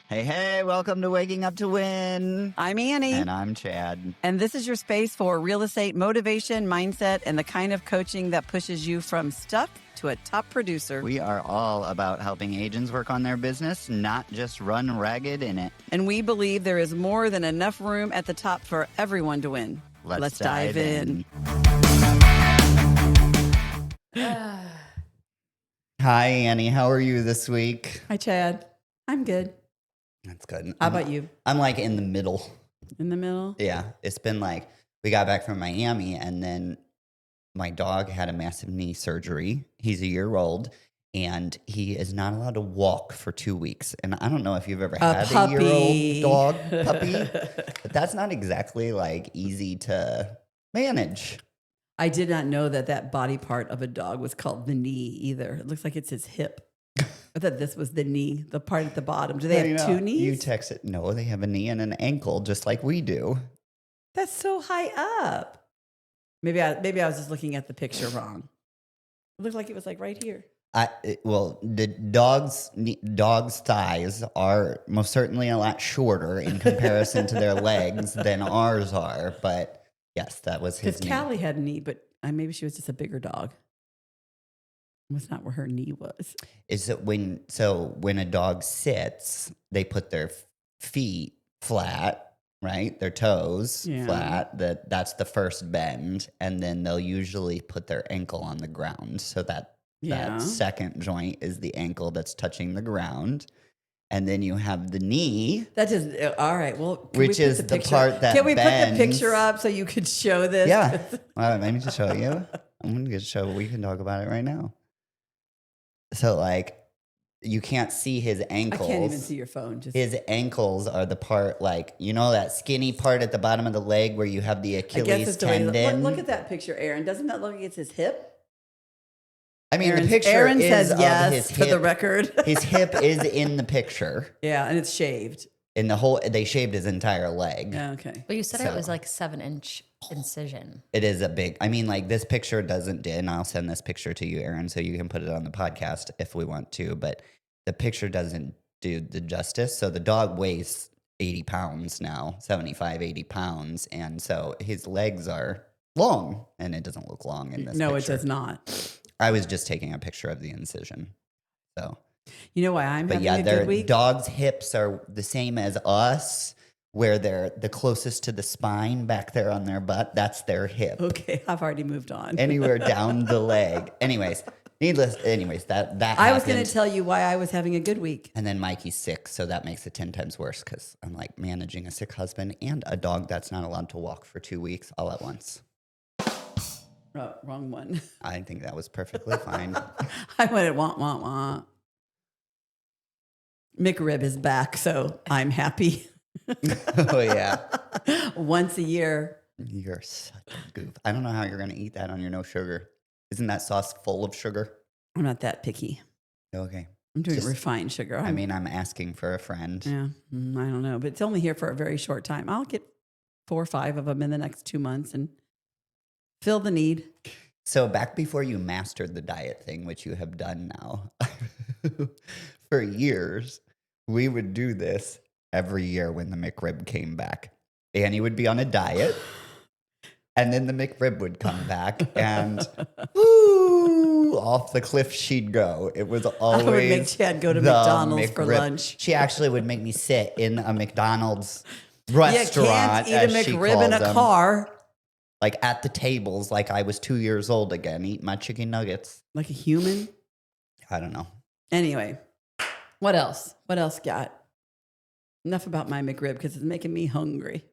Hey, welcome to Waking Up to Win. I'm Annie. And I'm Chad. And this is your space for real estate motivation, mindset, and the kind of coaching that pushes you from stuck to a top producer. We are all about helping agents work on their business, not just run ragged in it. And we believe there is more than enough room at the top for everyone to win. Let's dive in. Hi, Annie. How are you this week? Hi, Chad. I'm good. That's good. How about you? I'm like in the middle. In the middle? Yeah. It's been like, we got back from Miami and then my dog had a massive knee surgery. He's a year old and he is not allowed to walk for 2 weeks. And I don't know if you've ever had a year-old dog puppy, but that's not exactly like easy to manage. I did not know that body part of a dog was called the knee either. It looks like it's his hip. I thought this was the knee, the part at the bottom. Do they have two knees? You text it. No, they have a knee and an ankle, just like we do. That's so high up. Maybe I was just looking at the picture wrong. It looked like it was like right here. The dog's thighs are most certainly a lot shorter in comparison to their legs than ours are. But yes, that was his knee. Because Callie had a knee, but maybe she was just a bigger dog. It was not where her knee was. Is it when a dog sits, they put their feet flat, right? Their toes flat. That's the first bend, and then they'll usually put their ankle on the ground. So that second joint is the ankle that's touching the ground. And then you have the knee. That is all right. Well, which is the part that can we bends. Put the picture up so you could show this? Yeah. Well, I need to show you. I'm going to show. We can talk about it right now. So, like, you can't see his ankles. I can't even see your phone. His ankles are the part, like, you know, that skinny part at the bottom of the leg where you have the Achilles tendon. Look at that picture, Aaron. Doesn't that look like it's his hip? I mean, the picture Aaron is says of yes his for hip. the record. His hip is in the picture. Yeah, and it's shaved. And they shaved his entire leg. Yeah, okay. But you said it was like 7-inch incision. It is a big, I mean, like this picture doesn't, and I'll send this picture to you, Aaron, so you can put it on the podcast if we want to, but the picture doesn't do the justice. So the dog weighs 80 pounds now, 75, 80 pounds. And so his legs are long, and it doesn't look long in this picture. No, it does not. I was just taking a picture of the incision. So, you know why I'm having a good week? Dogs' hips are the same as us, where they're the closest to the spine back there on their butt. That's their hip. Okay, I've already moved on. Anywhere down the leg. Anyways, that I was going to tell you why I was having a good week. And then Mikey's sick, so that makes it 10 times worse because I'm like managing a sick husband and a dog that's not allowed to walk for 2 weeks all at once. Oh, wrong one. I think that was perfectly fine. I went, wah. McRib is back, so I'm happy. Oh, yeah. Once a year. You're such a goof. I don't know how you're going to eat that on your no sugar. Isn't that sauce full of sugar? I'm not that picky. Okay. I'm doing refined sugar. I'm asking for a friend. Yeah, I don't know. But it's only here for a very short time. I'll get 4 or 5 of them in the next 2 months and fill the need. So back before you mastered the diet thing, which you have done now, for years, we would do this every year when the McRib came back. Annie would be on a diet, and then the McRib would come back, and woo, off the cliff she'd go. It was always I would make Chad go to McDonald's for lunch. She actually would make me sit in a McDonald's restaurant. You can't eat a McRib in a car. Like at the tables, like I was 2 years old again, eating my chicken nuggets. Like a human? I don't know. Anyway, what else? What else got? Enough about my McRib because it's making me hungry.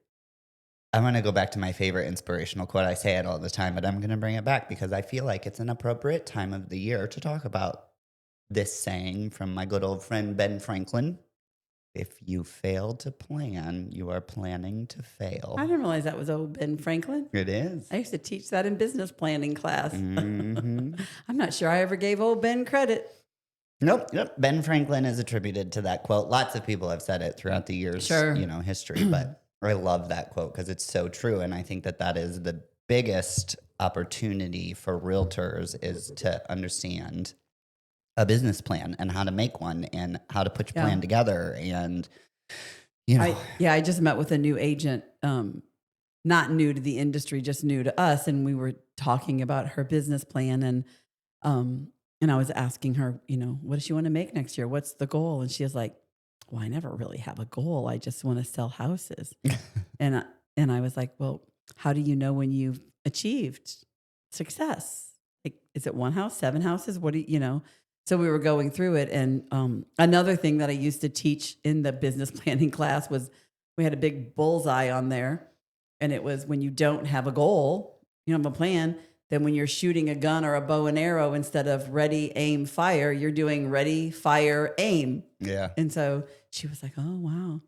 I'm going to go back to my favorite inspirational quote. I say it all the time, but I'm going to bring it back because I feel like it's an appropriate time of the year to talk about this saying from my good old friend Ben Franklin. If you fail to plan, you are planning to fail. I didn't realize that was old Ben Franklin. It is. I used to teach that in business planning class. Mm-hmm. I'm not sure I ever gave old Ben credit. Nope. Ben Franklin is attributed to that quote. Lots of people have said it throughout the years, history, but I love that quote because it's so true. And I think that is the biggest opportunity for realtors is to understand a business plan and how to make one and how to put your Yeah. plan together. And, you know, I just met with a new agent, not new to the industry, just new to us. And we were talking about her business plan. And I was asking her, what does she want to make next year? What's the goal? And she was like, well, I never really have a goal. I just want to sell houses. And I was like, well, how do you know when you've achieved success? Like, is it one house, 7 houses? What do you? So we were going through it. And another thing that I used to teach in the business planning class was we had a big bullseye on there. And it was when you don't have a goal, you don't have a plan, then when you're shooting a gun or a bow and arrow, instead of ready, aim, fire, you're doing ready, fire, aim. yeah. And so she was like, oh, wow,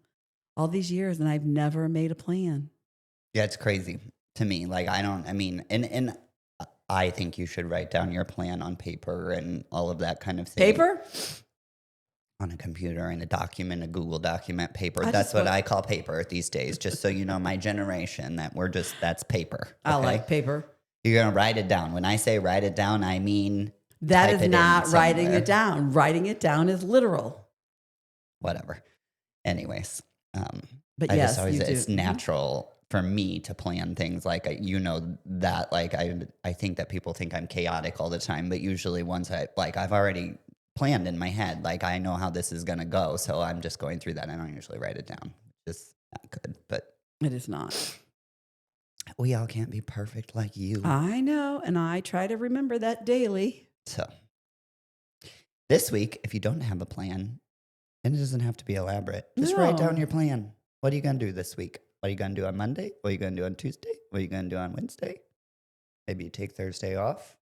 all these years and I've never made a plan. Yeah, it's crazy to me. Like, and I think you should write down your plan on paper and all of that kind of thing. Paper? On a computer, in a document, a Google document, paper. I That's just what want- I call paper these days, just so you know, my generation, that's paper. I okay? like paper. You're going to write it down. When I say write it down, I mean That type is it in not writing somewhere. it down. Writing it down is literal. Whatever. Anyways, But I yes, just always, you do. it's natural for me to plan things like, that, like, I think that people think I'm chaotic all the time, but usually once I've already planned in my head, like, I know how this is going to go. So I'm just going through that. I don't usually write it down. Just not good, but It is not. we all can't be perfect like you. I know. And I try to remember that daily. So this week, if you don't have a plan, and it doesn't have to be elaborate, just write down No. your plan. What are you going to do this week? What are you going to do on Monday? What are you going to do on Tuesday? What are you going to do on Wednesday? Maybe you take Thursday off.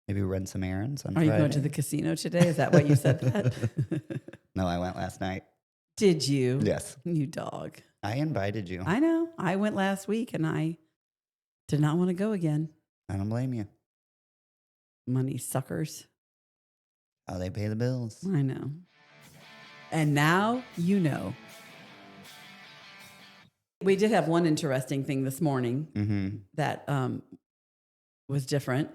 Maybe run some errands on Are Friday. you going to the casino today? Is that why you said that? No, I went last night. Did you? Yes. You dog. I invited you. I know. I went last week and I did not want to go again. I don't blame you. Money suckers. How they pay the bills. I know. And now you know. We did have one interesting thing this morning Mm-hmm. that was different.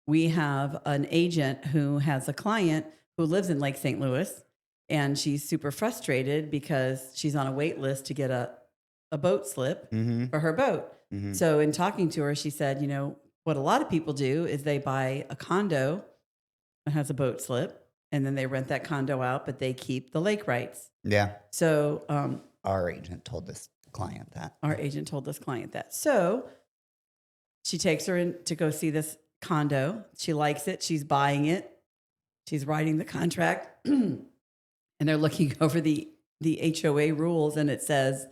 We have an agent who has a client who lives in Lake St. Louis, and she's super frustrated because she's on a wait list to get a boat slip Mm-hmm. for her boat. Mm-hmm. So in talking to her, she said, what a lot of people do is they buy a condo that has a boat slip, and then they rent that condo out, but they keep the lake rights. Yeah. So Our agent told this client that. our agent told this client that. So she takes her in to go see this condo. She likes it. She's buying it. She's writing the contract. And they're looking over the HOA rules, and it says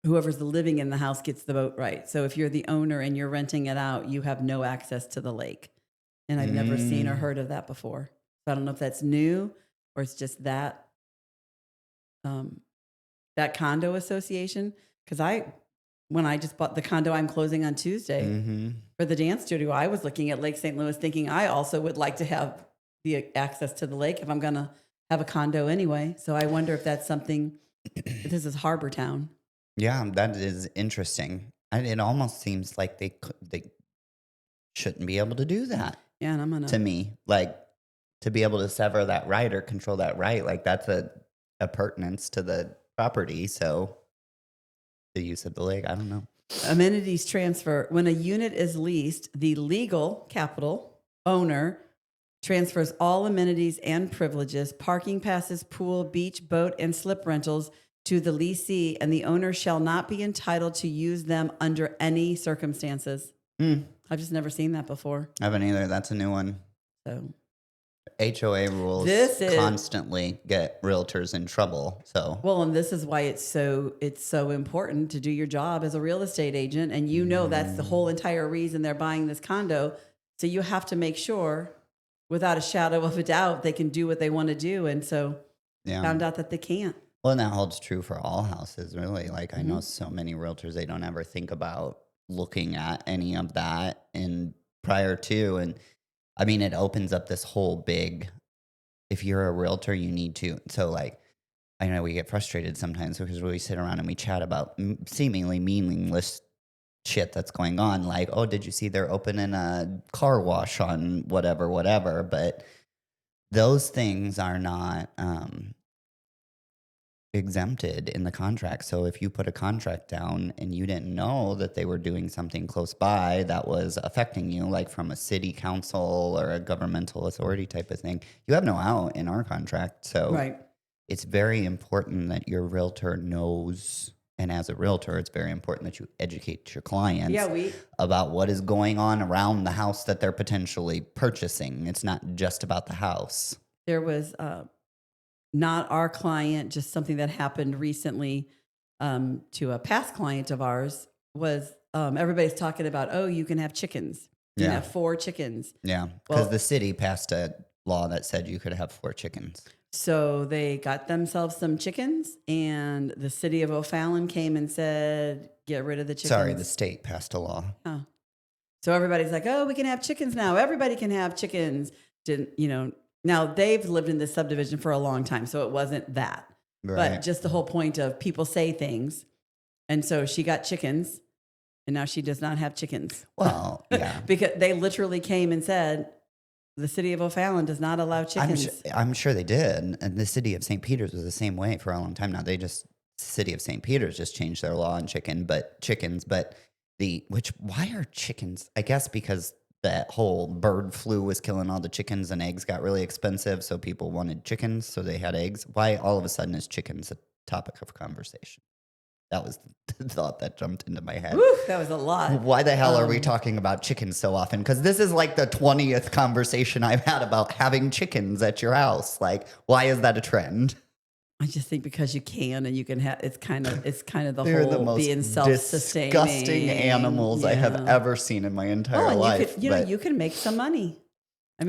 whoever's living in the house gets the boat right. So if you're the owner and you're renting it out, you have no access to the lake. And I've never seen or heard of that before. So I don't know if that's new or it's just that that condo association. Because when I just bought the condo I'm closing on Tuesday Mm-hmm. for the dance studio, I was looking at Lake St. Louis thinking I also would like to have the access to the lake if I'm going to have a condo anyway. So I wonder if that's something, this is Harbor Town. Yeah, that is interesting. It almost seems like they shouldn't be able to do that. Yeah, and I'm going To me, like, to be able to sever that right or control that right, like, that's a pertinence to the property. So the use of the lake, I don't know. amenities transfer. When a unit is leased, the legal capital owner transfers all amenities and privileges, parking passes, pool, beach, boat, and slip rentals to the leasee, and the owner shall not be entitled to use them under any circumstances. I've just never seen that before. I haven't either. That's a new one. So HOA rules constantly get realtors in trouble. So well, and this is why it's so important to do your job as a real estate agent, and that's the whole entire reason they're buying this condo. So you have to make sure, without a shadow of a doubt, they can do what they want to do. And so found out that they can't. Well, and that holds true for all houses, really. Like, I know so many realtors, they don't ever think about looking at any of that and prior to. And I mean, it opens up this whole big, if you're a realtor, you need to. So, like, I know we get frustrated sometimes because we sit around and we chat about seemingly meaningless shit that's going on. Like, oh, did you see they're opening a car wash on whatever. But those things are not exempted in the contract. So if you put a contract down and you didn't know that they were doing something close by that was affecting you, like from a city council or a governmental authority type of thing, you have no out in our contract. So Right. it's very important that your realtor knows. And as a realtor, it's very important that you educate your clients Yeah, about what is going on around the house that they're potentially purchasing. It's not just about the house. there was not our client, just something that happened recently to a past client of ours was everybody's talking about, oh, you can have chickens. You can Yeah. have 4 chickens. Yeah, because Well- the city passed a law that said you could have 4 chickens. So they got themselves some chickens, and the city of O'Fallon came and said, get rid of the chickens. Sorry, the state passed a law. Oh. So everybody's like, oh, we can have chickens now. Everybody can have chickens. Now they've lived in this subdivision for a long time, so it wasn't that. Right. But just the whole point of people say things. And so she got chickens, and now she does not have chickens. Well, yeah. Because they literally came and said, the city of O'Fallon does not allow chickens. I'm sure they did. And the city of St. Peter's was the same way for a long time now. City of St. Peter's just changed their law on chickens, but why are chickens? I guess because that whole bird flu was killing all the chickens and eggs got really expensive. So people wanted chickens. So they had eggs. Why all of a sudden is chickens a topic of conversation? That was the thought that jumped into my head. Woo, that was a lot. Why the hell are we talking about chickens so often? Because this is like the 20th conversation I've had about having chickens at your house. Like, why is that a trend? I just think because you can and you can have, it's kind of the They're whole the most being self-sustaining. disgusting animals I have Yeah. ever seen in my entire and life. you can make some money. I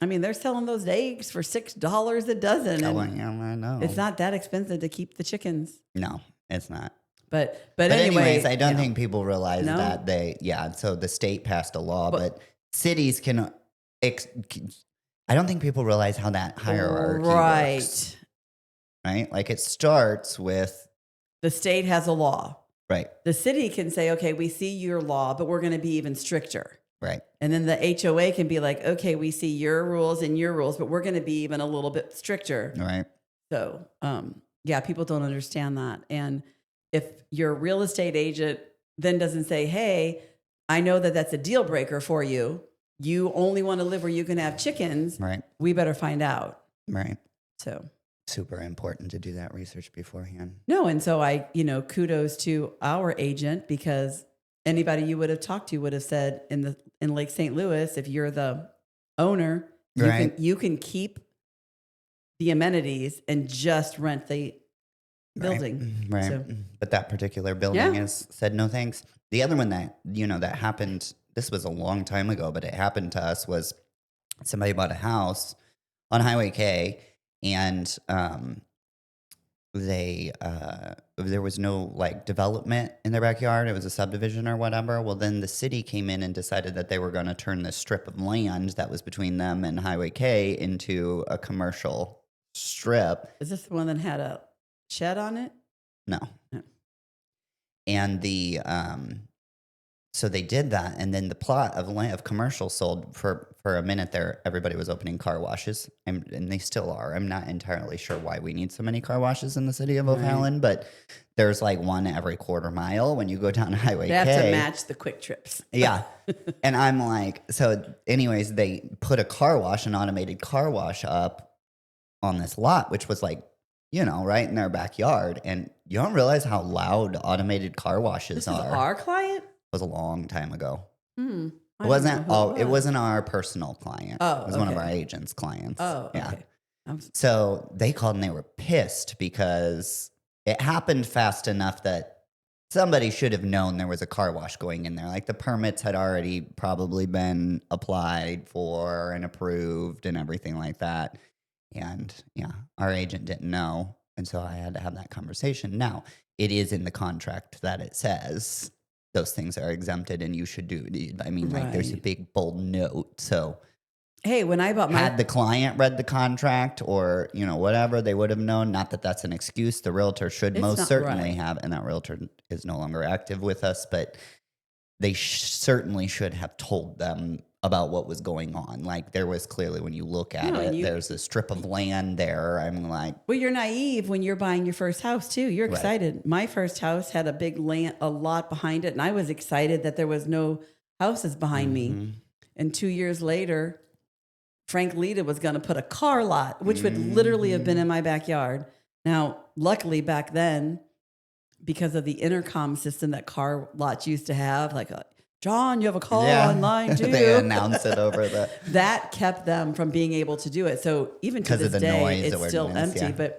mean, they're selling those eggs for $6 a dozen. Oh, And yeah, I know. it's not that expensive to keep the chickens. No, it's not. But Anyways, I don't you know, think people realize No. that so the state passed a law, but cities can. I don't think people realize how that hierarchy works. Right? Like it starts with. The state has a law. Right. The city can say, okay, we see your law, but we're going to be even stricter. Right. And then the HOA can be like, okay, we see your rules and your rules, but we're going to be even a little bit stricter. Right. So, people don't understand that. And if your real estate agent then doesn't say, hey, I know that that's a deal breaker for you. You only want to live where you can have chickens. Right. We better find out. Right. So super important to do that research beforehand. No. And so kudos to our agent, because anybody you would have talked to would have said in Lake St. Louis, if you're the owner, you can keep the amenities and just rent the building. Right. So, but that particular building has said no thanks. The other one that happened, this was a long time ago, but it happened to us, was somebody bought a house on Highway K, and there was no like development in their backyard. It was a subdivision or whatever. Well, then the city came in and decided that they were going to turn this strip of land that was between them and Highway K into a commercial strip. is this the one that had a shed on it? No. No. And so they did that, and then the plot of land of commercial sold for a minute there. Everybody was opening car washes, and they still are. I'm not entirely sure why we need so many car washes in the city of O'Fallon, but there's like one every quarter mile when you go down Highway They have K. to match the quick trips. Yeah. And I'm like, so anyways, they put an automated car wash up on this lot, which was like, right in their backyard. And you don't realize how loud automated car washes This are. is our client? It was a long time ago. I It wasn't. don't know who It wasn't our personal client. Oh, it was one of okay. our agent's clients. Oh, yeah. okay. So they called and they were pissed because it happened fast enough that somebody should have known there was a car wash going in there. Like the permits had already probably been applied for and approved and everything like that. And our agent didn't know. And so I had to have that conversation. Now, it is in the contract that it says those things are exempted and you should do. I mean, like there's a big bold note. So hey, when I bought had the client read the contract or, whatever, they would have known. Not that that's an excuse. The realtor should most certainly have, and that realtor is no longer active with us, but they certainly should have told them about what was going on. Like there was clearly, when you look at No, and it, there's a strip of land there. I'm like, well, you're naive when you're buying your first house too. You're Right. excited. My first house had a lot behind it, and I was excited that there was no houses behind me. And 2 years later, Frank Lita was going to put a car lot, which would literally have been in my backyard. Now, luckily back then, because of the intercom system that car lots used to have, like, John, you have a call online too. They announce it over That kept them from being able to do it. So even to 'Cause of this the day, noise it's still ordinance, empty. yeah.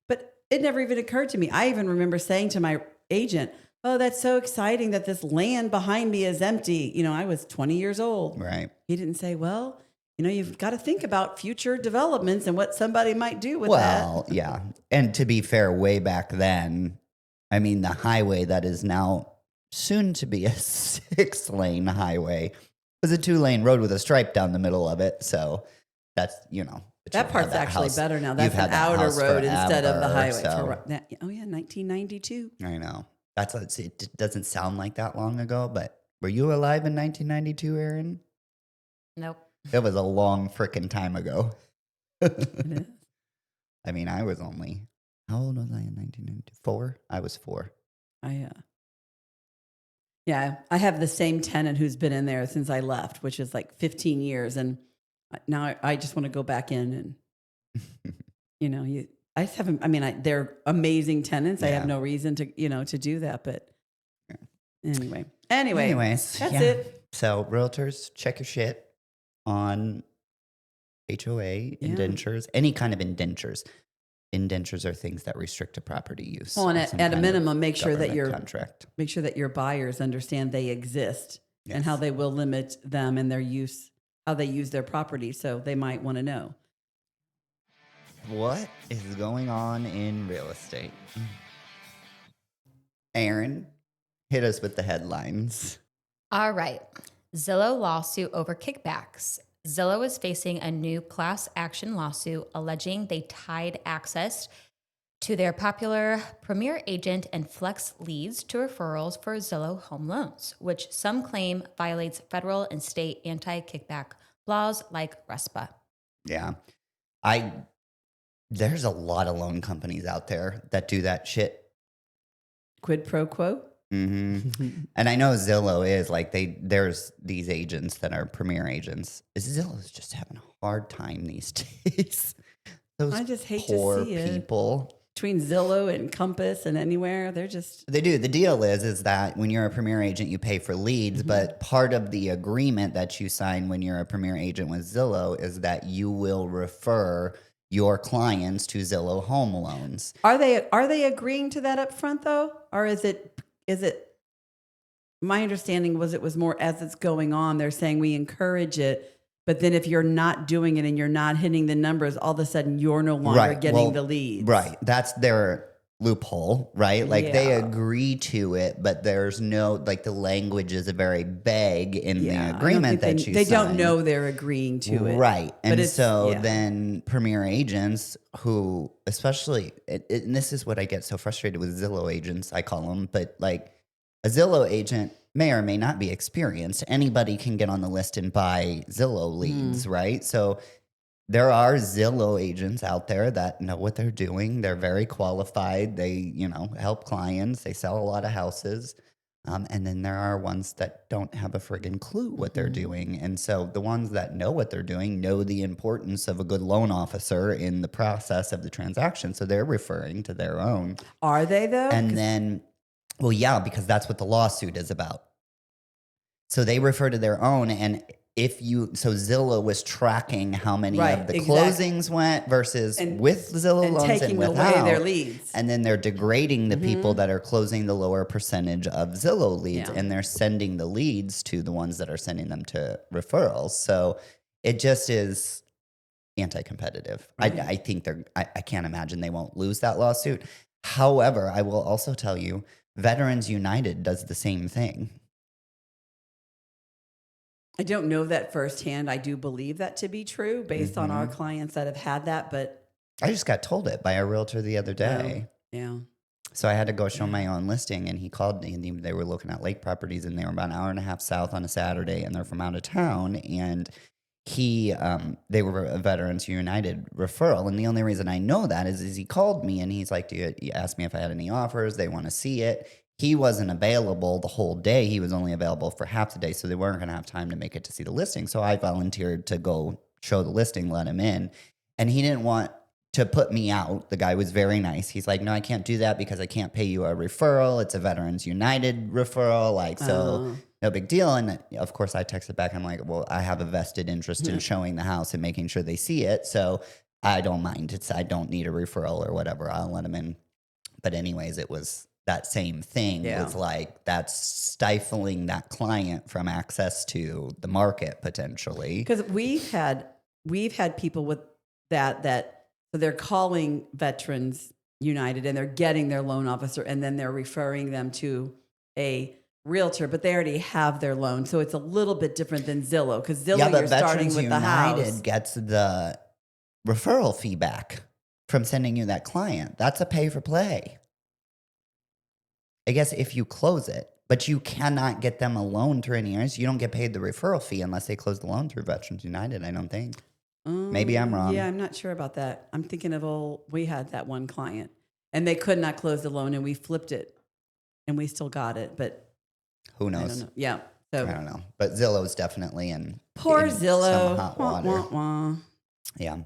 But it never even occurred to me. I even remember saying to my agent, "Oh, that's so exciting that this land behind me is empty." You know, I was 20 years old. right. He didn't say, "Well, you know, you've got to think about future developments and what somebody might do with that." Well, yeah. And to be fair, way back then, I mean, the highway that is now soon to be a 6-lane highway was a 2-lane road with a stripe down the middle of it. So that's, but you've That had part's actually house- better now. you've That's had an that outer house road instead of the forever, highway. so- Oh yeah, 1992. I know. It doesn't sound like that long ago, but were you alive in 1992, Aaron? Nope. It was a long frickin' time ago. It is. I mean, I was only, how old was I in 1992? 4? I was 4. Yeah, I have the same tenant who's been in there since I left, which is like 15 years, and now I just want to go back in and I just haven't. I mean, they're amazing tenants. I have Yeah. no reason to do that, but anyway, Anyways, that's yeah. it. So, realtors, check your shit on HOA, Yeah. indentures, any kind of indentures. Indentures are things that restrict a property use. Well, and or at some a kind of minimum, make sure that government contract. your buyers understand they exist and Yes. how they will limit them and their use, how they use their property. So they might want to know. What is going on in real estate? Aaron, hit us with the headlines. All right. Zillow lawsuit over kickbacks. Zillow is facing a new class action lawsuit alleging they tied access to their popular Premier Agent and Flex leads to referrals for Zillow home loans, which some claim violates federal and state anti-kickback laws like RESPA. Yeah. There's a lot of loan companies out there that do that shit. Quid pro quo. Mm-hmm. And I know Zillow is like there's these agents that are Premier agents. Zillow's just having a hard time these days. Those I just hate poor to see it. people. Between Zillow and Compass and Anywhere, they're just They do. The deal is that when you're a Premier agent, you pay for leads, but part of the agreement that you sign when you're a Premier agent with Zillow is that you will refer your clients to Zillow home loans. Are they agreeing to that up front though, or is it? My understanding was it was more as it's going on. They're saying we encourage it, but then if you're not doing it and you're not hitting the numbers, all of a sudden you're no longer getting the leads. Right. That's their loophole, right? Like they Yeah. agree to it, but there's no, like the language is very vague in the I don't agreement think that you they sign. don't know they're agreeing to it. Right. But And it's- so yeah. then Premier agents who, especially, and this is what I get so frustrated with Zillow agents, I call them, but like a Zillow agent may or may not be experienced. Anybody can get on the list and buy Zillow leads, right? So there are Zillow agents out there that know what they're doing. They're very qualified. They, help clients. They sell a lot of houses. And then there are ones that don't have a friggin' clue what they're doing. And so the ones that know what they're doing know the importance of a good loan officer in the process of the transaction. So they're referring to their own. Are they though? And then, well, yeah, because that's what the lawsuit is about. So they refer to their own. And so Zillow was tracking how many Right, of the exactly. closings went versus And- with Zillow and loans taking and away without. their leads. And then they're degrading the people that are closing the lower percentage of Zillow leads, Yeah. and they're sending the leads to the ones that are sending them to referrals. So it just is anti-competitive. Right. I think I can't imagine they won't lose that lawsuit. However, I will also tell you, Veterans United does the same thing. I don't know that firsthand. I do believe that to be true based on our clients that have had that, but I just got told it by a realtor the other day. yeah. So I had to go show my own listing, and he called me, and they were looking at lake properties, and they were about an hour and a half south on a Saturday, and they're from out of town. And they were a Veterans United referral. And the only reason I know that is he called me, and he's like, he asked me if I had any offers. They want to see it. He wasn't available the whole day. He was only available for half the day. So they weren't going to have time to make it to see the listing. So I volunteered to go show the listing, let him in. And he didn't want to put me out. The guy was very nice. He's like, no, I can't do that because I can't pay you a referral. It's a Veterans United referral. Like, so no big deal. And of course I texted back. I'm like, well, I have a vested interest in showing the house and making sure they see it. So I don't mind. I don't need a referral or whatever. I'll let them in. But anyways, it was that same thing. Yeah. Was like, that's stifling that client from access to the market potentially. Because we've had people with that so they're calling Veterans United and they're getting their loan officer, and then they're referring them to a realtor, but they already have their loan. So it's a little bit different than Zillow, because Zillow, you're starting with the house. United gets the referral fee back from sending you that client. That's a pay for play. I guess if you close it, but you cannot get them a loan through any years. You don't get paid the referral fee unless they close the loan through Veterans United, I don't think. Maybe I'm wrong. Yeah, I'm not sure about that. I'm thinking of we had that one client and they could not close the loan, and we flipped it and we still got it, but who knows? I don't know. Yeah. So I don't know. But Zillow's definitely in poor Zillow. some hot water. Wah, wah, wah. Yeah.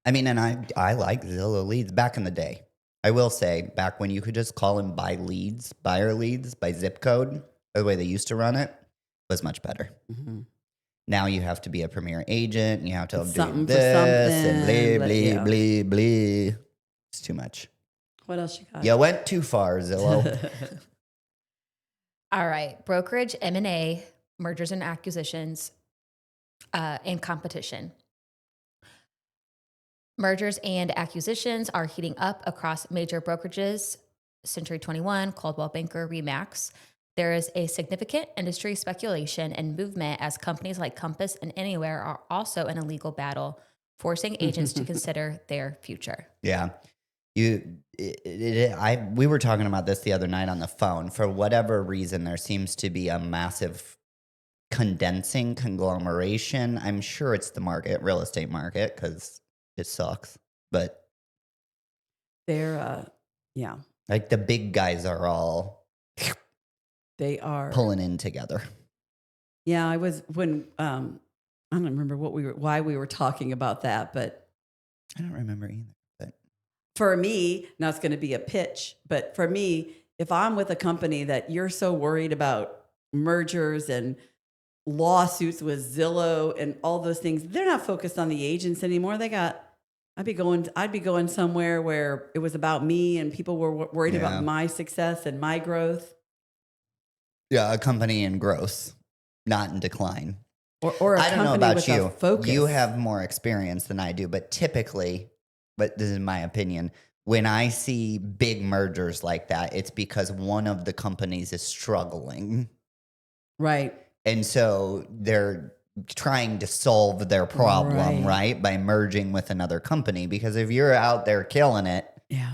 I mean, and I like Zillow leads back in the day. I will say, back when you could just call and buy leads, buyer leads by zip code, the way they used to run it, was much better. Mm-hmm. Now you have to be a premier agent, and you have to do Something for this something, and but blah, yeah. blah, blah, blah. It's too much. What else you got? You went too far, Zillow. All right. Brokerage, M&A, mergers and acquisitions, and competition. Mergers and acquisitions are heating up across major brokerages, Century 21, Coldwell Banker, Remax. There is a significant industry speculation and movement as companies like Compass and Anywhere are also in a legal battle, forcing agents to consider their future. Yeah. We were talking about this the other night on the phone. For whatever reason, there seems to be a massive conglomeration. I'm sure it's the real estate market, because it sucks. But They're, yeah, like the big guys are all they are pulling in together. Yeah, I don't remember why we were talking about that, but I don't remember either. But for me, now it's going to be a pitch, but for me, if I'm with a company that you're so worried about mergers and lawsuits with Zillow and all those things, they're not focused on the agents anymore. I'd be going somewhere where it was about me and people were worried about my success and my growth. Yeah, a company in growth, not in decline. Or a I don't know company about with you. a focus. You have more experience than I do, but typically, but this is my opinion, when I see big mergers like that, it's because one of the companies is struggling. Right. And so they're trying to solve their problem, right? By merging with another company. Because if you're out there killing it,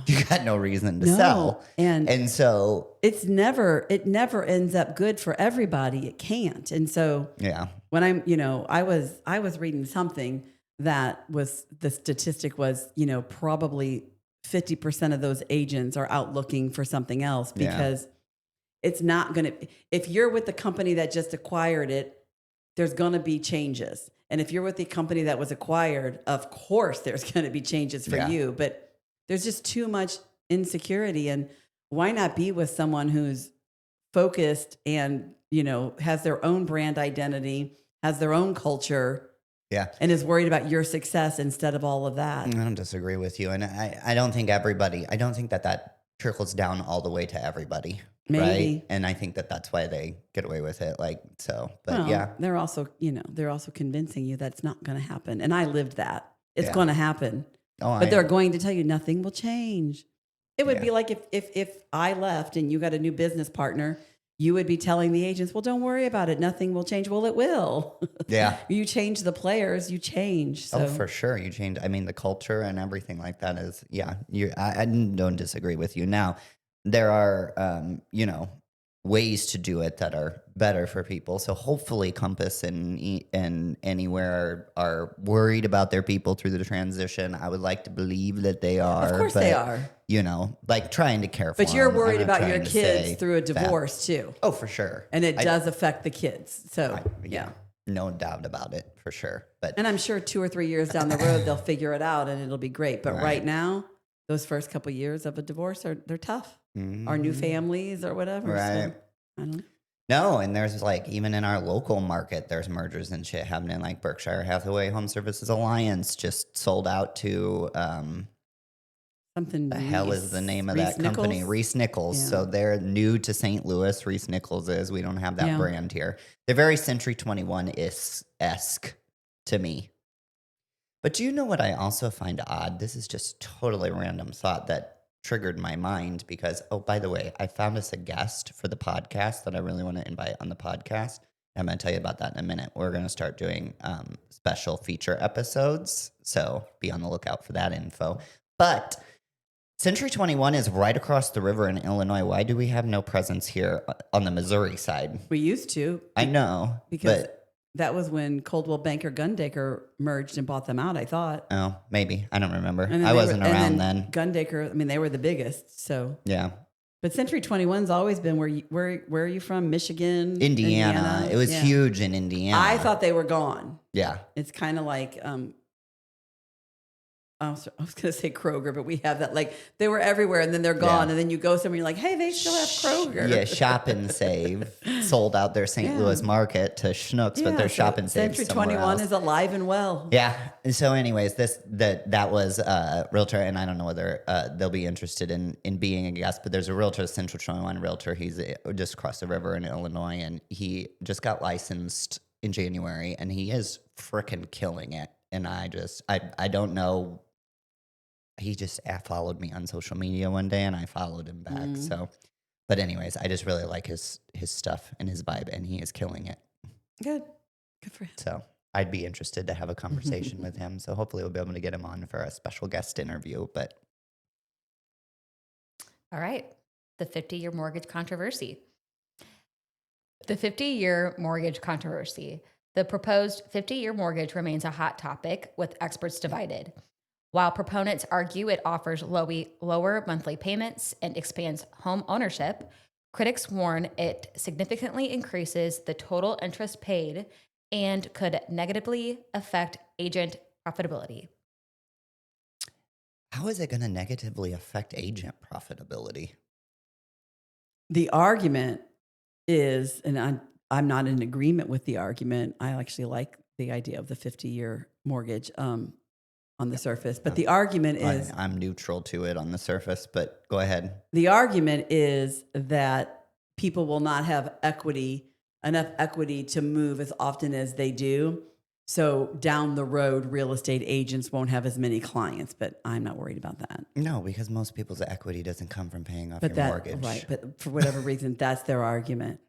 you got no reason to sell. And so it never ends up good for everybody. It can't. And so when I was reading something that was, the statistic was, probably 50% of those agents are out looking for something else, because it's not going to, if you're with the company that just acquired it, there's going to be changes. And if you're with the company that was acquired, of course, there's going to be changes for you, but there's just too much insecurity. And why not be with someone who's focused and, has their own brand identity, has their own culture, and is worried about your success instead of all of that. I don't disagree with you. And I don't think that trickles down all the way to everybody. Maybe. Right? And I think that's why they get away with it. They're also convincing you that's not going to happen. And I lived that. It's going to happen. But they're going to tell you nothing will change. It would be like if I left and you got a new business partner, you would be telling the agents, well, don't worry about it. Nothing will change. Well, it will. Yeah. You change the players, you change. So. Oh, for sure. You change. I mean, the culture and everything like that is, I don't disagree with you. Now, there are, ways to do it that are better for people. So hopefully Compass and Anywhere are worried about their people through the transition. I would like to believe that they are. Of course but, they are. Like trying to care for But you're them. I'm worried not about your trying to kids say through a that. divorce too. Oh, for sure. And it does affect the kids. So, Yeah. No doubt about it, for sure. But And I'm sure 2 or 3 years down the road, they'll figure it out and it'll be great. But right now, those first couple years of a divorce they're tough. Our new families or whatever. Right. So, I don't know. No, and there's like, even in our local market, there's mergers and shit happening. Like Berkshire Hathaway Home Services Alliance just sold out to, Something. the hell is the name of that company? Reese Nichols. Yeah. So they're new to St. Louis. Reese Nichols is. We don't have that brand here. They're very Century 21-esque to me. But do you know what I also find odd? This is just totally random thought that triggered my mind because, oh, by the way, I found us a guest for the podcast that I really want to invite on the podcast. I'm going to tell you about that in a minute. We're going to start doing special feature episodes. So be on the lookout for that info. But Century 21 is right across the river in Illinois. Why do we have no presence here on the Missouri side? We used to. I know. Because but, that was when Coldwell Banker Gundaker merged and bought them out, I thought. oh, maybe. I don't remember. And I wasn't around then. Gundaker, I mean, they were the biggest. So Yeah. But Century 21's always been where are you from? Michigan? Indiana. It was huge in Indiana. I thought they were gone. Yeah. It's kind of like I was going to say Kroger, but we have that. Like they were everywhere, and then they're gone, Yeah. and then you go somewhere, you're like, hey, they still have Kroger. Yeah, Shop and Save sold out their St. Louis market to Schnucks, but their Shop and Save Century somewhere 21 else. is alive and well. Yeah. And so, anyways, that was Realtor, and I don't know whether they'll be interested in being a guest, but there's a Realtor, Central 21 Realtor. He's just across the river in Illinois, and he just got licensed in January, and he is freaking killing it. And I don't know. He just followed me on social media one day, and I followed him back. So, but anyways, I just really like his stuff and his vibe, and he is killing it. Good for him. So I'd be interested to have a conversation with him. So hopefully we'll be able to get him on for a special guest interview. But All right. The 50-year mortgage controversy. The 50-year mortgage controversy. The proposed 50-year mortgage remains a hot topic with experts divided. While proponents argue it offers lower monthly payments and expands home ownership, critics warn it significantly increases the total interest paid and could negatively affect agent profitability. how is it going to negatively affect agent profitability? The argument is, and I'm not in agreement with the argument. I actually like the idea of the 50-year mortgage on the surface. But the argument is... I'm neutral to it on the surface, but go ahead. The argument is that people will not have enough equity to move as often as they do. So down the road, real estate agents won't have as many clients, but I'm not worried about that. No, because most people's equity doesn't come from paying off your mortgage. Right, but for whatever reason, that's their argument.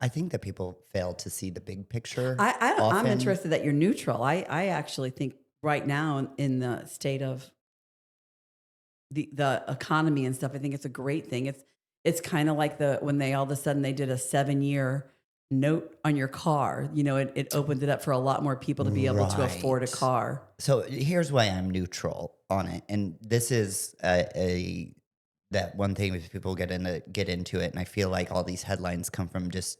I think that people fail to see the big picture. I'm interested that you're neutral. I actually think right now in the state of the economy and stuff, I think it's a great thing. It's kind of like when they all of a sudden they did a 7-year note on your car. You know, it opened it up for a lot more people to be able to afford a car. So here's why I'm neutral on it, and this is that one thing if people get into it, and I feel like all these headlines come from just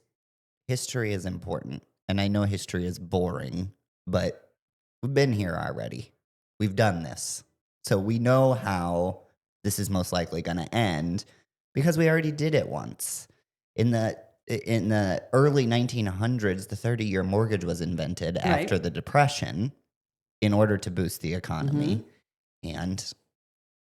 history is important, and I know history is boring, but we've been here already. We've done this, so we know how this is most likely going to end because we already did it once. In the early 1900s, the 30-year mortgage was invented after the Depression in order to boost the economy, and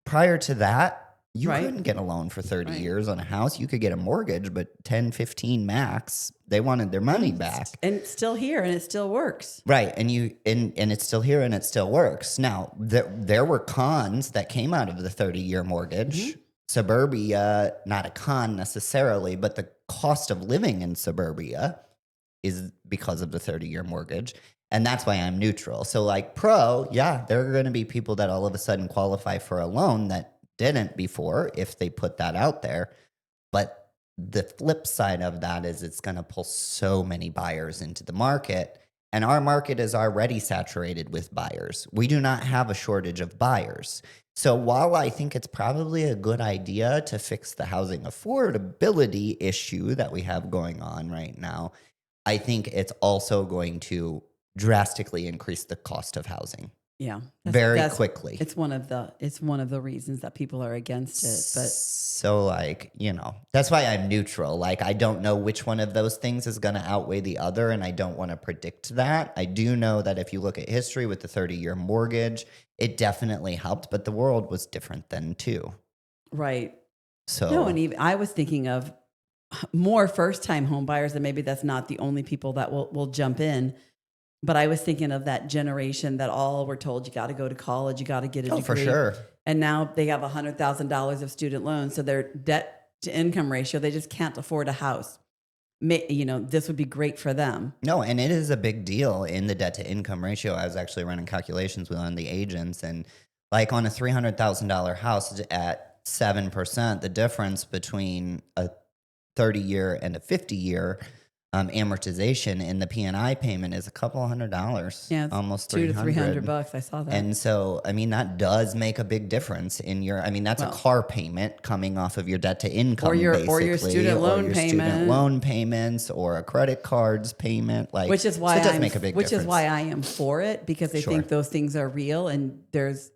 prior to that, you couldn't get a loan for 30 years on a house. You could get a mortgage, but 10, 15 max. They wanted their money back. And it's still here and it still works. Right. And it's still here and it still works. Now, there were cons that came out of the 30-year mortgage. Suburbia, not a con necessarily, but the cost of living in suburbia is because of the 30-year mortgage. And that's why I'm neutral. So like pro, there are going to be people that all of a sudden qualify for a loan that didn't before if they put that out there. But the flip side of that is it's going to pull so many buyers into the market. And our market is already saturated with buyers. We do not have a shortage of buyers. So while I think it's probably a good idea to fix the housing affordability issue that we have going on right now, I think it's also going to drastically increase the cost of housing Yeah. very quickly. It's one of the reasons that people are against it. But So like, that's why I'm neutral. Like, I don't know which one of those things is going to outweigh the other, and I don't want to predict that. I do know that if you look at history with the 30-year mortgage, it definitely helped, but the world was different then too. right. So No, and even I was thinking of more first-time home buyers, and maybe that's not the only people that will jump in. But I was thinking of that generation that all were told you got to go to college, you got to get a degree. for sure. And now they have $100,000 of student loans, so their debt to income ratio, they just can't afford a house. This would be great for them. No, and it is a big deal in the debt to income ratio. I was actually running calculations with one of the agents, and like on a $300,000 house at 7%, the difference between a 30-year and a 50-year amortization in the P&I payment is a couple $100. Yeah, it's almost $200 to $300. $300. I saw that. And so, I mean, that does make a big difference in your. I mean, that's a car payment coming off of your debt to income, or your basically, student loan your payment, student loan payments, or a credit cards payment. Like, which is why so it does make a big difference. Which is why I am for it, because I Sure. think those things are real. And there's,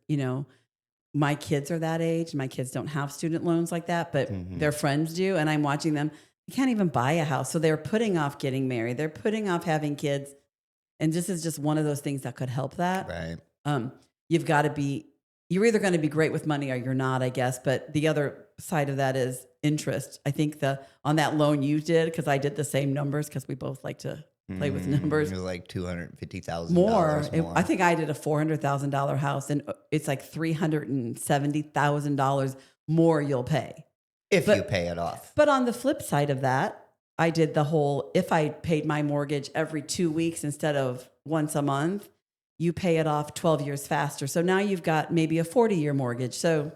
my kids are that age. My kids don't have student loans like that, but their friends do, and I'm watching them. You can't even buy a house. So they're putting off getting married. They're putting off having kids. And this is just one of those things that could help that. Right. You're either going to be great with money or you're not, I guess. But the other side of that is interest. I think on that loan you did, because I did the same numbers, because we both like to play with numbers. It was like $250,000 more. more. I think I did a $400,000 house, and it's like $370,000 more you'll pay. If you pay it off. But on the flip side of that, I did if I paid my mortgage every 2 weeks instead of once a month, you pay it off 12 years faster. So now you've got maybe a 40-year mortgage. So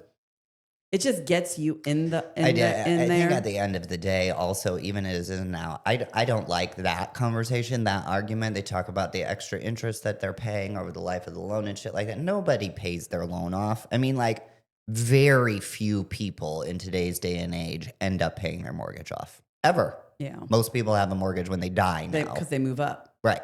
it just gets you in there. I think at the end of the day, also, even as it is now, I don't like that conversation, that argument. They talk about the extra interest that they're paying over the life of the loan and shit like that. Nobody pays their loan off. I mean, like, very few people in today's day and age end up paying their mortgage off, ever. Yeah. Most people have a mortgage when they die now. Because they move up. Right.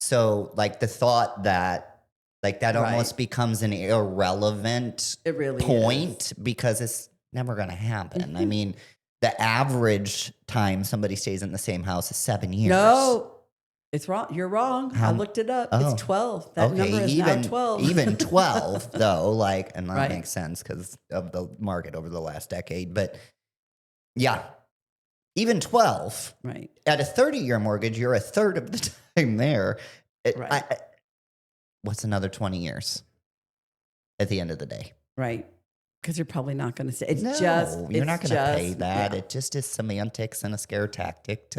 So, like, the thought that, like, that almost becomes an irrelevant point because it's never going to happen. I mean, the average time somebody stays in the same house is 7 years. No, it's wrong. You're wrong. I looked it up. It's 12. That number is now 12. Even 12, though, like, and that makes sense because of the market over the last decade. But yeah, even 12. Right. At a 30-year mortgage, you're a third of the time there. What's another 20 years at the end of the day? Right. Because you're probably not going to say You're not going to pay that. Yeah. It just is semantics and a scare tactic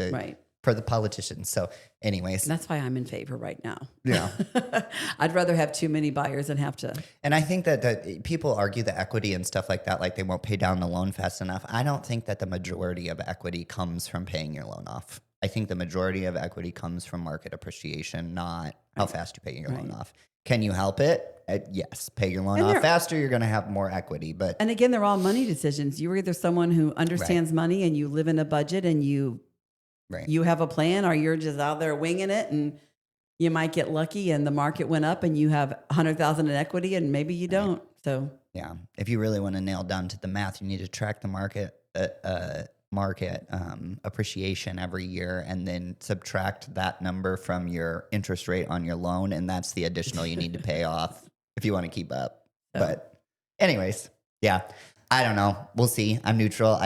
for the politicians. So anyways. And that's why I'm in favor right now. Yeah. I'd rather have too many buyers than have to. And I think that people argue the equity and stuff like that, like they won't pay down the loan fast enough. I don't think that the majority of equity comes from paying your loan off. I think the majority of equity comes from market appreciation, not how fast you pay your loan off. Can you help it? Yes. Pay your loan off faster, you're going to have more equity. And again, they're all money decisions. You're either someone who understands money and you live in a budget and you have a plan, or you're just out there winging it, and you might get lucky and the market went up and you have 100,000 in equity, and maybe you don't. So yeah, if you really want to nail down to the math, you need to track the market appreciation every year, and then subtract that number from your interest rate on your loan, and that's the additional you need to pay off if you want to keep up. But anyways, yeah. I don't know. We'll see. I'm neutral.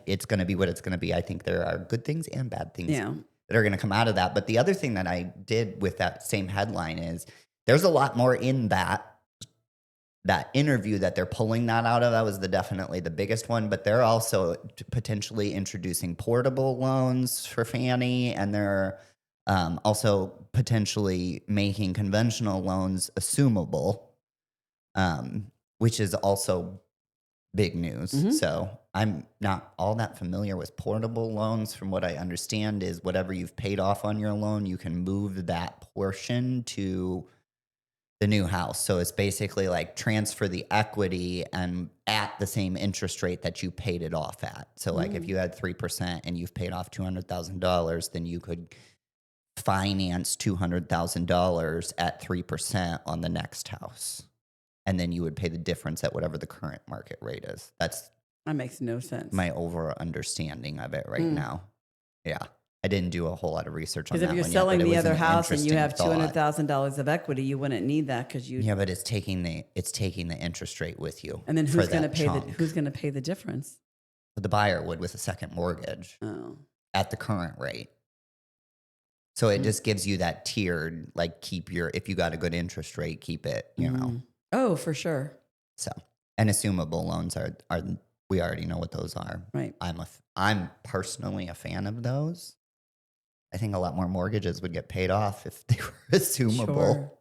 It's going to be what it's going to be. I think there are good things and bad things that are going to come out of that. But the other thing that I did with that same headline is there's a lot more in that interview that they're pulling that out of. That was definitely the biggest one. But they're also potentially introducing portable loans for Fannie, and they're also potentially making conventional loans assumable, which is also big news. Mhm. So I'm not all that familiar with portable loans. From what I understand is whatever you've paid off on your loan, you can move that portion to the new house. So it's basically like transfer the equity and at the same interest rate that you paid it off at. So like if you had 3% and you've paid off $200,000, then you could finance $200,000 at 3% on the next house. And then you would pay the difference at whatever the current market rate is. That's That makes no sense. my over understanding of it right now. Yeah. I didn't do a whole lot of research on Because that if you're one selling yet, but it the was other an house and you have interesting thought. $200,000 of equity, you wouldn't need that because you. Yeah, but it's taking the interest rate with you. And then for who's going to that pay chunk. who's going to pay the difference? The buyer would with a second mortgage Oh, at the current rate. So it just gives you that tiered, like if you got a good interest rate, keep it, you know. Oh, for sure. So, and assumable loans are we already know what those are. Right. I'm personally a fan of those. I think a lot more mortgages would get paid off if they were assumable. Sure.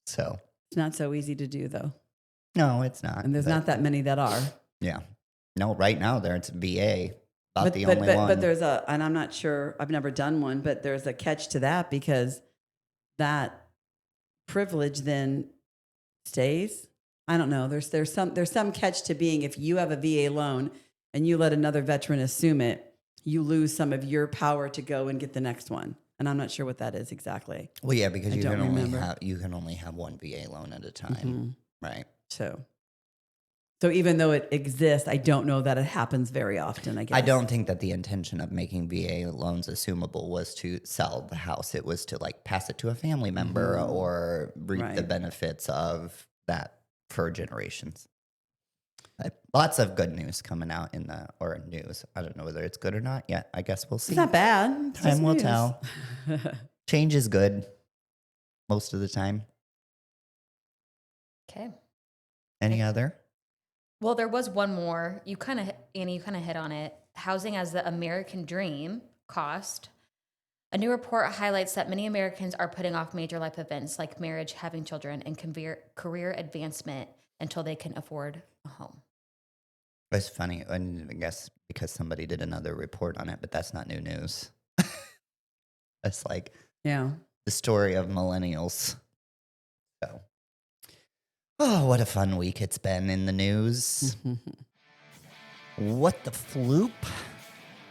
So, It's not so easy to do though, no, it's not. and there's not that many that are. Yeah. No, right now it's VA. About the only one. But there's and I'm not sure. I've never done one, but there's a catch to that because that privilege then stays. I don't know. There's some catch to being if you have a VA loan and you let another veteran assume it, you lose some of your power to go and get the next one. And I'm not sure what that is exactly. Well, yeah, because I you don't can only remember. have one VA loan at a time, right? So even though it exists, I don't know that it happens very often, I guess. I don't think that the intention of making VA loans assumable was to sell the house. It was to like pass it to a family member or reap the Right. benefits of that for generations. Lots of good news coming out or news. I don't know whether it's good or not yet. I guess we'll see. It's not bad. It's just Time will news. tell. Change is good most of the time. Okay. Any other? Well, there was one more. Annie, you kind of hit on it. Housing as the American dream cost. A new report highlights that many Americans are putting off major life events like marriage, having children, and career advancement until they can afford a home. It's funny, and I guess because somebody did another report on it, but that's not new news. That's like Yeah. the story of millennials. So, oh, what a fun week it's been in the news. What the floop?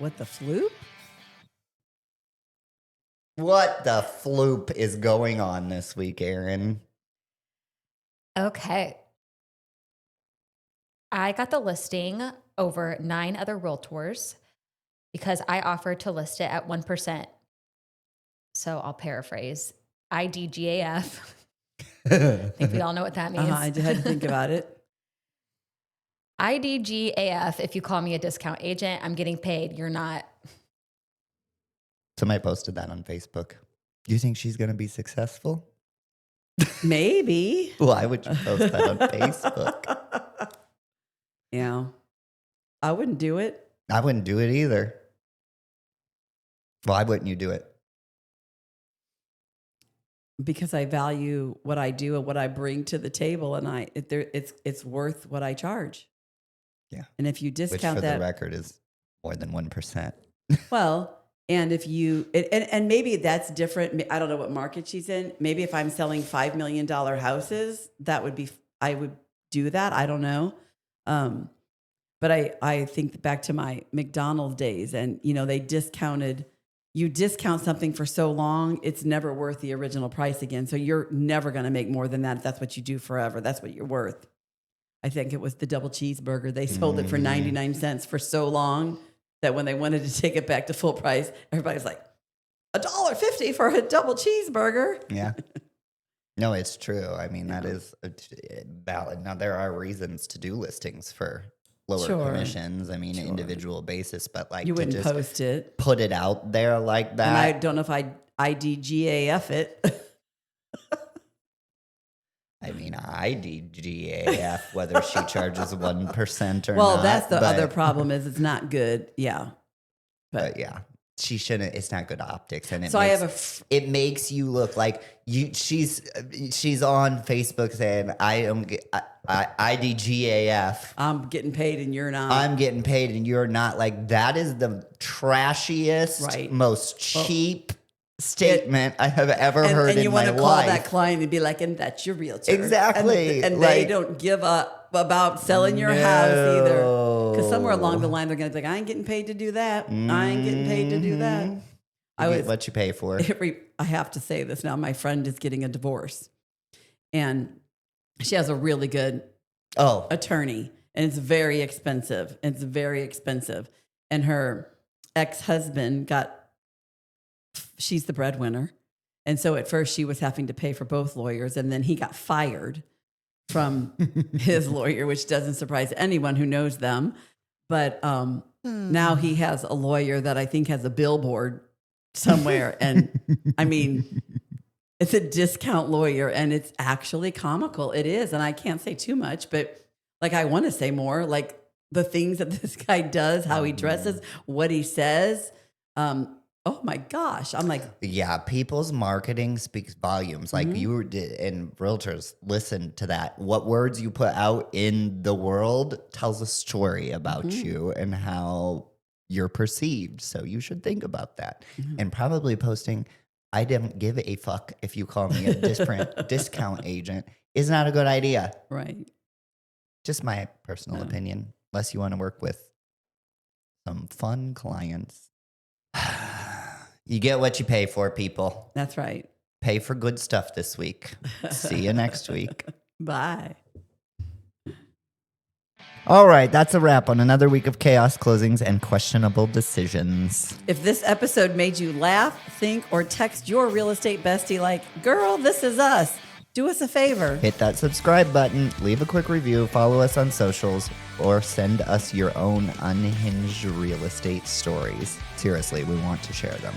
What the floop? What the floop is going on this week, Aaron? Okay. I got the listing over 9 other Realtors because I offered to list it at 1%. So I'll paraphrase IDGAF. I think we all know what that means. I had to think about it. IDGAF, if you call me a discount agent, I'm getting paid. You're not. Somebody posted that on Facebook. Do you think she's going to be successful? Maybe. Why would you post that on Facebook? Yeah. I wouldn't do it. I wouldn't do it either. Why wouldn't you do it? Because I value what I do and what I bring to the table, and it's worth what I charge. Yeah. And if you Which discount for that, the record is more than 1%. well, and if you and maybe that's different. I don't know what market she's in. Maybe if I'm selling $5 million houses, I would do that. I don't know. But I think back to my McDonald's days, and they discounted. You discount something for so long, it's never worth the original price again. So you're never going to make more than that. If that's what you do forever. That's what you're worth. I think it was the double cheeseburger. They sold it for 99 cents for so long that when they wanted to take it back to full price, everybody's like, $1.50 for a double cheeseburger. Yeah. No, it's true. I mean, that is valid. Now, there are reasons to do listings for lower commissions. I mean, individual basis, but like You to wouldn't just post it. put it out there like that. And I don't know if I IDGAF it. I mean, IDGAF, whether she charges 1% or not. Well, that's the other problem is it's not good. Yeah. But yeah. she shouldn't. It's not good optics, and So I have it makes you look like you. She's on Facebook saying IDGAF. I'm getting paid and you're not. I'm getting paid and you're not. Like that is the trashiest, Right. most cheap statement I have ever heard and you in my want to life. call that client and be like, and that's your realtor. Exactly. And Like- they don't give up about selling your house either. Because somewhere along the line, they're going to be like, I ain't getting paid to do that. I ain't getting paid to do that. You get what you pay for. I have to say this now. My friend is getting a divorce and she has a really good attorney and it's very expensive. And her ex-husband she's the breadwinner. And so at first she was having to pay for both lawyers and then he got fired from his lawyer, which doesn't surprise anyone who knows them. But now he has a lawyer that I think has a billboard somewhere. And I mean, it's a discount lawyer and it's actually comical. It is. And I can't say too much, but like, I want to say more, like the things that this guy does, how he dresses, what he says. Oh my gosh. I'm like, yeah, people's marketing speaks volumes. Like you and realtors listen to that. What words you put out in the world tells a story about you and how you're perceived. So you should think about that. And probably posting, I don't give a fuck if you call me a different discount agent is not a good idea. right. Just my personal opinion, unless you want to work with some fun clients. You get what you pay for, people. That's right. Pay for good stuff this week. See you next week. Bye. All right, that's a wrap on another week of chaos, closings, and questionable decisions. If this episode made you laugh, think, or text your real estate bestie like, girl, this is us, do us a favor. Hit that subscribe button, leave a quick review, follow us on socials, or send us your own unhinged real estate stories. Seriously, we want to share them.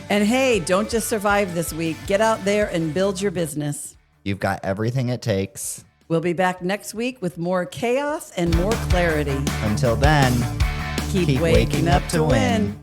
And hey, don't just survive this week. Get out there and build your business. You've got everything it takes. We'll be back next week with more chaos and more clarity. Until then, Keep waking up to win.